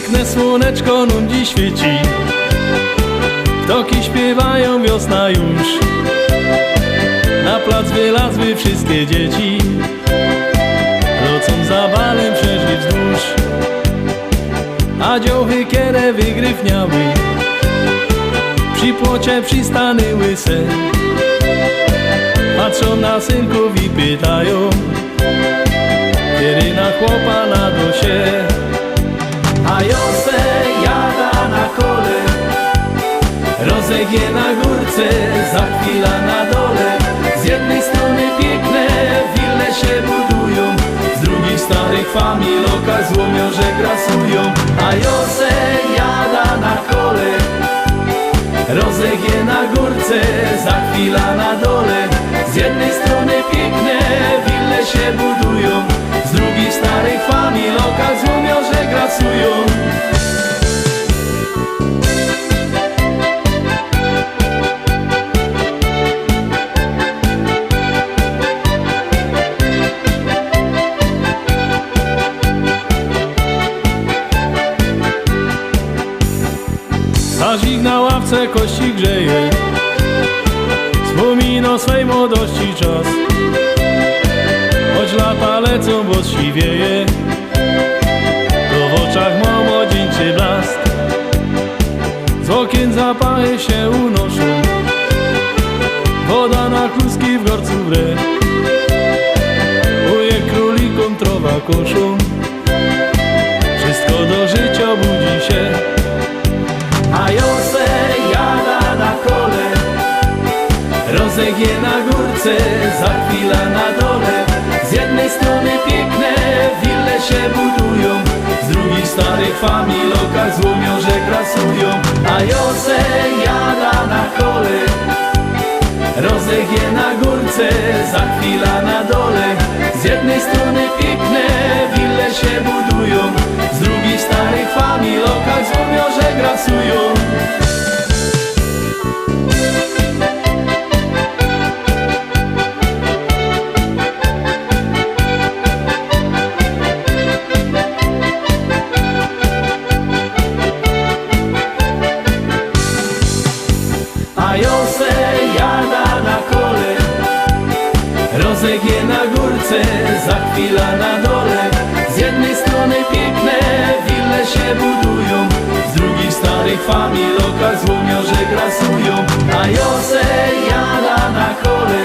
Piękne słoneczko nam dziś świeci, ptoki śpiewają, wiosna już. Na plac wylazły wszystkie dzieci, nocą za balem przeszli wzdłuż. A dziołchy kierę wygryfniały, przy płocie przystany łyse. Patrzą na synków i pytają, kiedy na chłopa na dosie. A Jose jada na kole, rozegnie na górce, za chwilę na dole. Z jednej strony piękne wille się budują, z drugiej starych familoka złomią, że grasują. A Jose jada na kole, rozegnie na górce, za chwilę na dole. Z jednej strony piękne wille się budują, z drugiej starych familoka złomią, że grasują. Starzik na ławce kości grzeje, wspomina swej młodości czas. Choć lata lecą, bo siwieje, to w oczach ma młodzieńczy blask. Z okien zapachy się unoszą, woda na kluski w gorcu wre. Uje królikom trowa koszą, wszystko do życia budzi się. A Jose jada na kole, rozegnie na górce, za chwilę na dole. Z jednej strony piękne wille się budują, z drugiej starych familoka złomią, że grasują. A Jose jada na kole, rozegnie na górce, za chwilę na dole. Z jednej strony piękne wille się budują, z drugiej starych familoka złomią, że grasują. A Jose jada na kole, rozegnie na górce, za chwilę na dole. Z jednej strony piękne wille się budują, z drugiej starych familoka złomią, że grasują. A Jose jada na kole,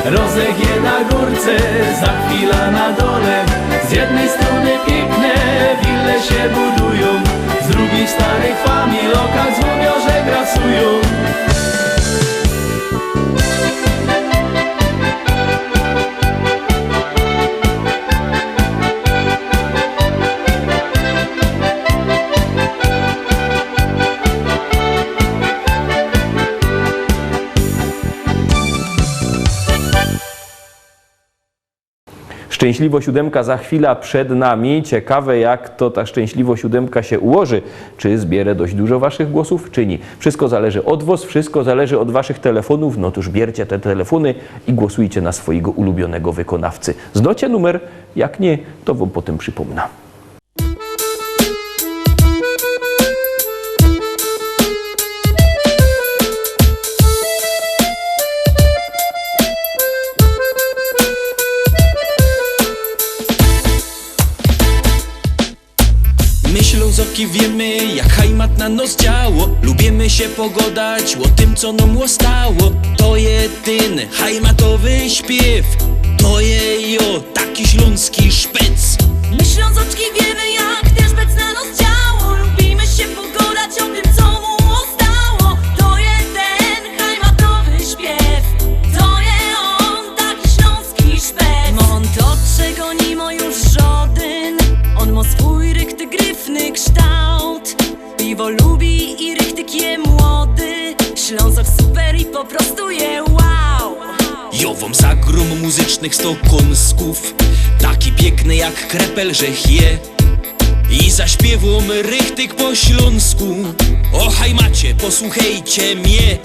rozegnie na górce, za chwilę na dole. Z jednej strony piękne wille się budują, z drugiej starych familoka złomią, że grasują. Szczęśliwo siódemka za chwilę przed nami. Ciekawe, jak to ta szczęśliwo siódemka się ułoży. Czy zbierę dość dużo waszych głosów, czy nie. Wszystko zależy od was, wszystko zależy od waszych telefonów. No toż bierzcie te telefony i głosujcie na swojego ulubionego wykonawcy. Znacie numer? Jak nie, to wam potem przypomnę. Ślązoki wiemy, jak hajmat na nos działo. Lubimy się pogodać o tym, co nam stało. To jedyny hajmatowy śpiew, to je taki śląski szpec. My Ślązoczki wiemy, jak też bec na nos działo. Lubimy się pogodać o tym, co mu stało. To jeden hajmatowy śpiew, to je on, taki śląski szpec. No on to, czego nie ma już żaden, on ma swój rykty gryfny kształt. Piwo lubi i rychtyk je młody. Ślązok super i po prostu je wow. Jowom zagrom muzycznych sto kąsków, taki piękny jak krepel, że je. I zaśpiewom rychtyk po śląsku. O hajmacie, posłuchajcie mnie.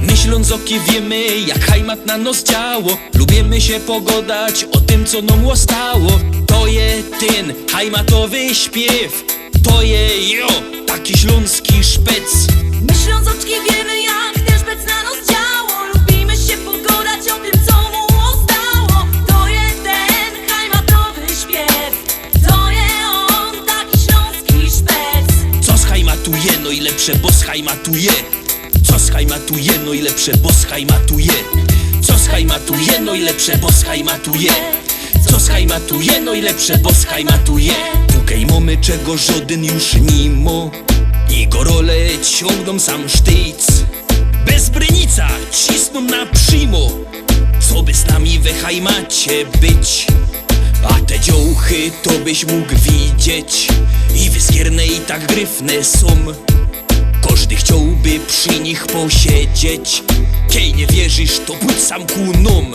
My Ślązoki wiemy, jak hajmat na nos działo. Lubimy się pogodać o tym, co nam stało. To je ten hajmatowy śpiew. To je, taki śląski szpec. My Ślązoczki wiemy, jak ten szpec na nos działo. Lubimy się pogadać o tym, co mu ostało. To jest ten hajmatowy śpiew. To jest on, taki śląski szpec. Co schajmatuje, no i lepsze, bo schajmatuje. Co schajmatuje, no i lepsze, bo schajmatuje. Co schajmatuje, no i lepsze, bo schajmatuje. Co schajmatuje, no i lepsze, bo schajmatuje. Tukej mamy czego żaden już nie ma. Jego rolę ciągną sam sztyc. Bez brynica cisną na przymo. Co by z nami we hajmacie być? A te dziołchy to byś mógł widzieć. I wyskierne i tak gryfne są. Każdy chciałby przy nich posiedzieć. Kiej nie wierzysz, to pójdź sam ku nom.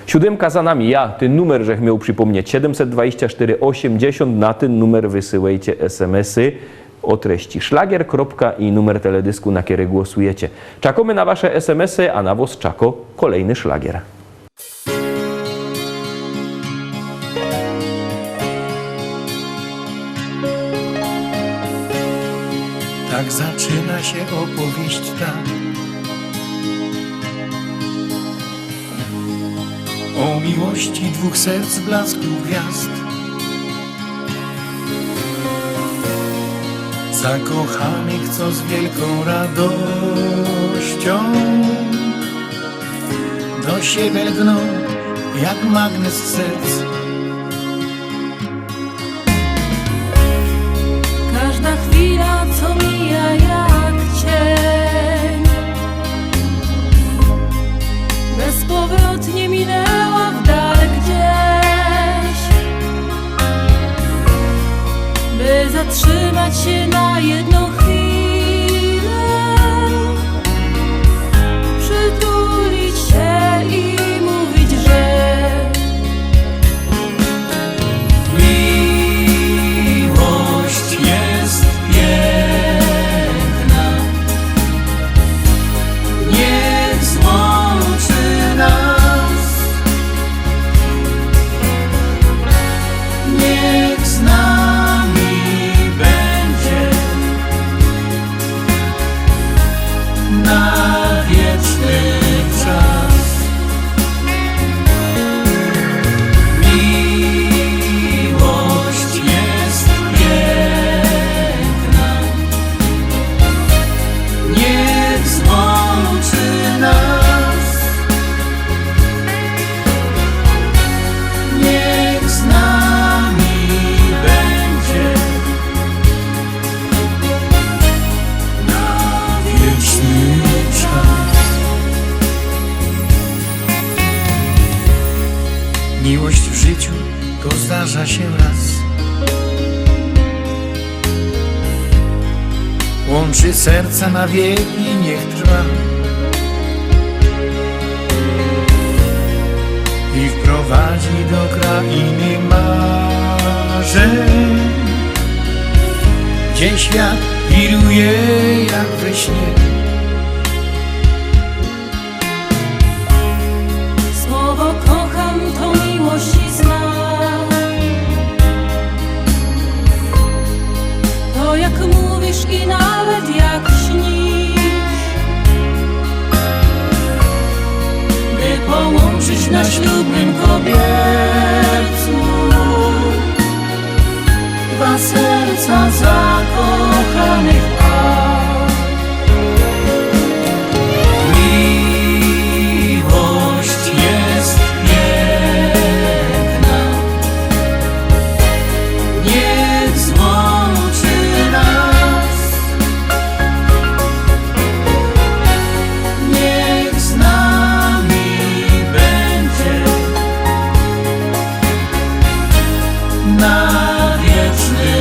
Siódemka za nami, ja, ten numer, żech miał przypomnieć, 724 80, na ten numer wysyłajcie SMS-y o treści szlagier. I numer teledysku, na który głosujecie. Czekamy na wasze SMS-y, a na was czako kolejny szlagier. Tak zaczyna się opowieść ta o miłości dwóch serc w blasku gwiazd. Zakochanych, co z wielką radością do siebie lgną jak magnes serc. Każda chwila, co mija jak cień, bezpowrotnie minęła w dal gdzieś, by zatrzymać się na jedną chwilę, przytulić się i mówić, że miłość jest piękna, niech złączy nas, niech z nami będzie na wieczny czas. Miłość jest piękna, niech złączy nas, niech z nami będzie na wieczny czas. Miłość w życiu to zdarza się raz. Łączy serca na wieki, niech trwa i wprowadzi do krainy marzeń, gdzie świat wiruje jak we śnie. słowo kocham to miłości znak. To jak mówi i nawet jak śnisz, by połączyć na ślubnym kobiercu dwa serca zakochanych par. Miłość jest piękna, niech złączy nas, niech z nami będzie na wieczny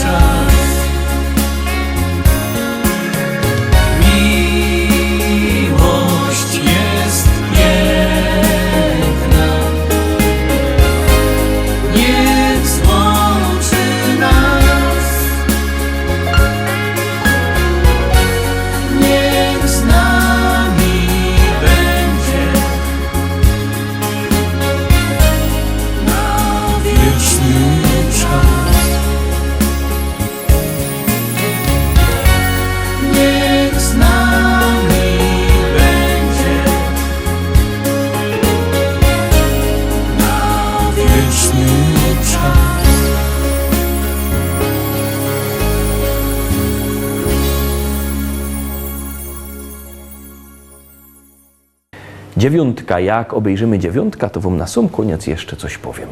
czas. Miłość jest piękna, niech złączy nas, niech z nami będzie na wieczny czas. Niech z nami będzie na wieczny czas. Dziewiątka. Jak obejrzymy dziewiątka, to wam na sam koniec jeszcze coś powiem.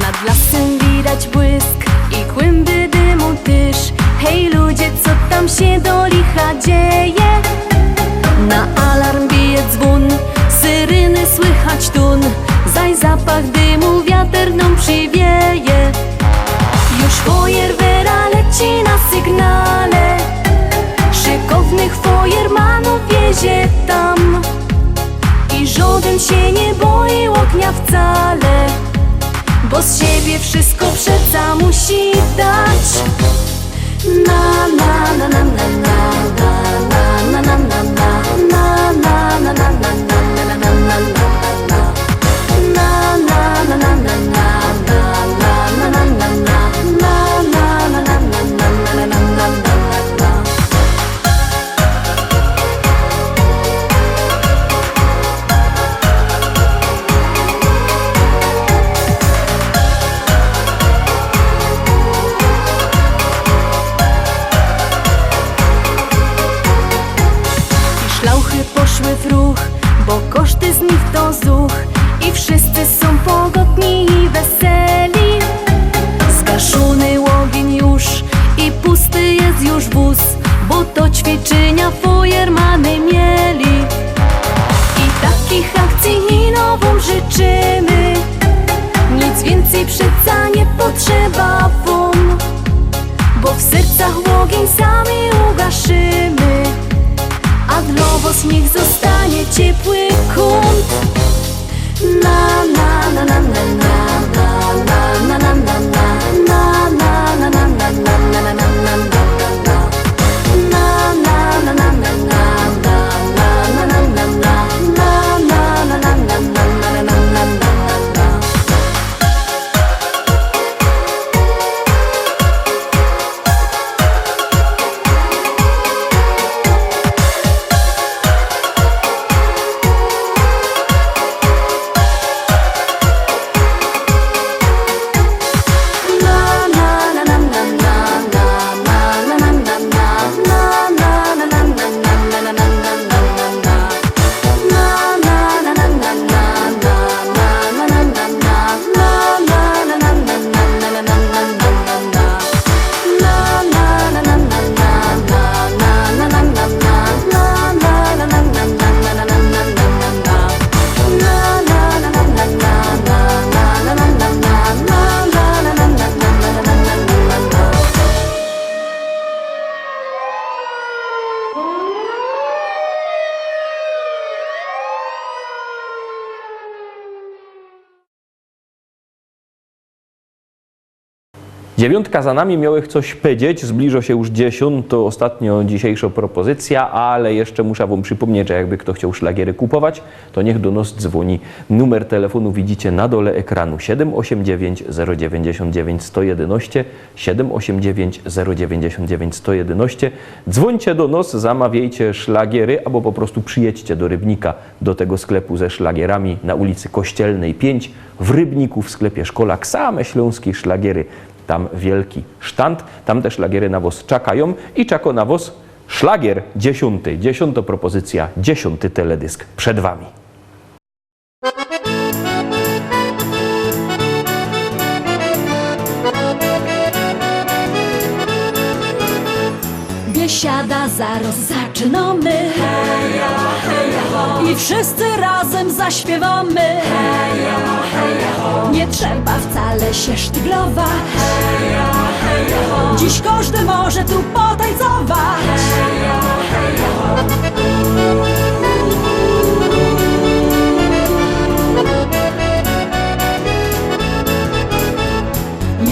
Nad lasem widać błysk i kłęby dymu tyż. Hej ludzie, co tam się do licha dzieje? Na alarm bije dzwon, syreny słychać tun. Zaś zapach dymu wiatr nam przywieje. Już fajerwera leci na sygnale, szykownych fajermanów wiezie tam. I żaden się nie boi ognia wcale, bo z siebie wszystko przeca musi dać. Na na na na na na na na na na na na na na na na na. Szlauchy poszły w ruch, bo koszty z nich to zuch. I wszyscy są pogodni i weseli. Zgaszony ogień już i pusty jest już wóz, bo to ćwiczenia fajermany mieli. I takich akcji i nową życzymy, nic więcej przeca nie potrzeba wam, bo w sercach ogień sami ugaszymy. A dla was niech zostanie ciepły kąt. Na na na na na na na na na na na na na na na na na na Dziewiątka za nami, miałych coś powiedzieć, zbliża się już 10, to ostatnio dzisiejsza propozycja, ale jeszcze muszę wam przypomnieć, że jakby kto chciał szlagiery kupować, to niech do nas dzwoni. Numer telefonu widzicie na dole ekranu 789 099 111, 789 099 111. Dzwońcie do nas, zamawiajcie szlagiery, albo po prostu przyjedźcie do Rybnika, do tego sklepu ze szlagierami na ulicy Kościelnej 5, w Rybniku, w sklepie Szkolak, same śląskie szlagiery. Tam wielki sztand, tam te szlagiery na was czekają i czeka na was szlagier 10. 10 propozycja, 10 teledysk przed wami. Biesiada, zaraz zaczynamy. Heja, heja, ho. I wszyscy razem zaśpiewamy. Heja, heja, ho. Nie trzeba wcale się sztyglować. Heja, heja, ho. Dziś każdy może tu potańcować. Heja, heja, ho.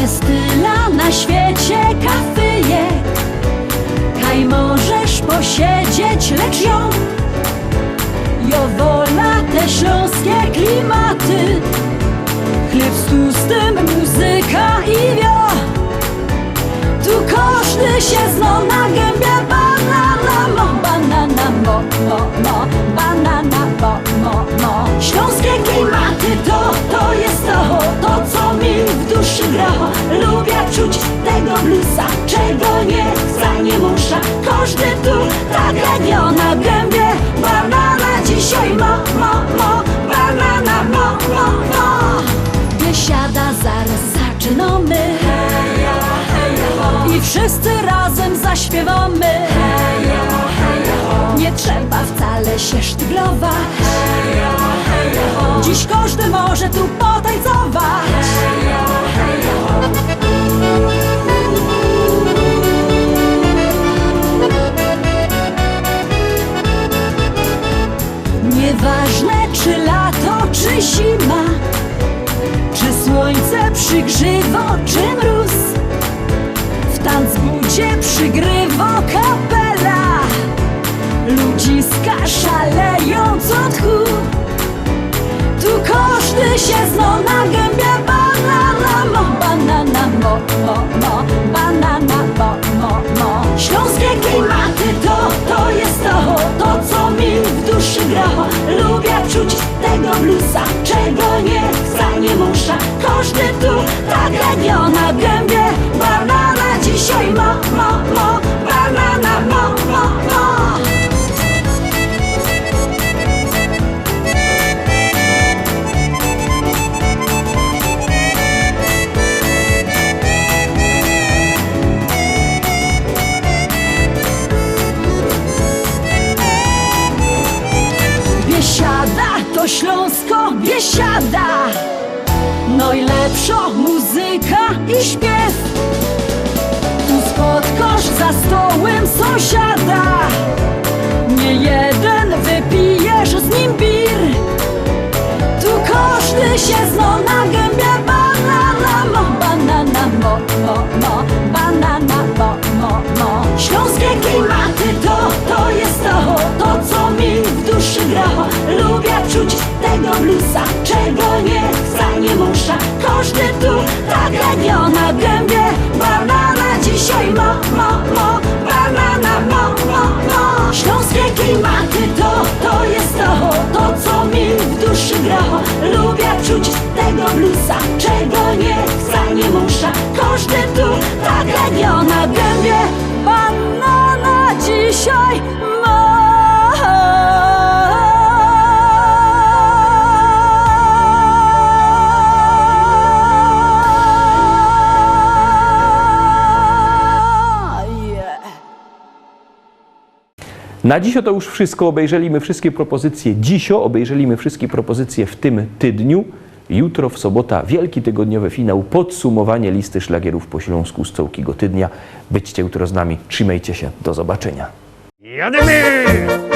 Jest tyle na świecie kafyjek, kaj możesz posiedzieć, lecz jo wola te śląskie klimaty. Chleb z tłustym, muzyka i wio. Tu każdy się zna na gębie. Banana mo, banana mo, mo, mo. Banana mo, mo, mo. Śląskie klimaty to jest to co mi w duszy gra. Lubię czuć tego bluesa, czego nie chce, nie muszę. Każdy tu tak radio na gębie. Banana dzisiaj mo, mo, mo. Banana mo, mo, mo. Biesiada, zaraz zaczynamy. Heja, heja, ho. I wszyscy razem zaśpiewamy. Heja, heja, ho. Nie trzeba wcale się sztyglować. Heja, heja, ho. Dziś każdy może tu potańcować. Heja, heja, ho. Nieważne czy lato, czy zima, czy słońce przygrzywo, czy mróz, w tanzbudzie przygrywo kapela. Ludziska szaleją co tchu. Tu każdy się zna na gębie. Banana mo, banana mo, mo, mo. Banana mo, mo, mo. Śląskie klimaty to jest to co mi w duszy gra. Lubię czuć tego bluesa, czego nie chcę, nie muszę. Każdy tu tak radio na gębie. Banana dzisiaj mo, mo, mo. Banana mo, mo, mo. Biesiada to Śląsko, biesiada. Najlepsza muzyka i śpiew. Tu spotkasz za stołem sąsiada. Nie jeden wypijesz z nim bir. Tu każdy się zna na gębie. Banana mo, banana mo, mo, mo. Banana mo, mo, mo. Śląskie klimaty to jest to co mi w duszy gra. Lubię czuć tego bluesa, czego nie chcę, nie muszę. Każdy tu tak radio na gębie. Banana dzisiaj mo, mo, mo. Banana mo, mo, mo. Śląskie klimaty to jest to co mi w duszy gra. Lubię czuć tego bluesa, czego nie chcę, nie muszę. Każdy tu tak radio na gębie. Banana dzisiaj mo. Na dziś to już wszystko. Obejrzeliśmy wszystkie propozycje dzisio, obejrzeliśmy wszystkie propozycje w tym tydniu. Jutro w sobota wielki tygodniowy finał, podsumowanie listy szlagierów po śląsku z całego tydnia. Byćcie jutro z nami, trzymajcie się, do zobaczenia. Jadymy!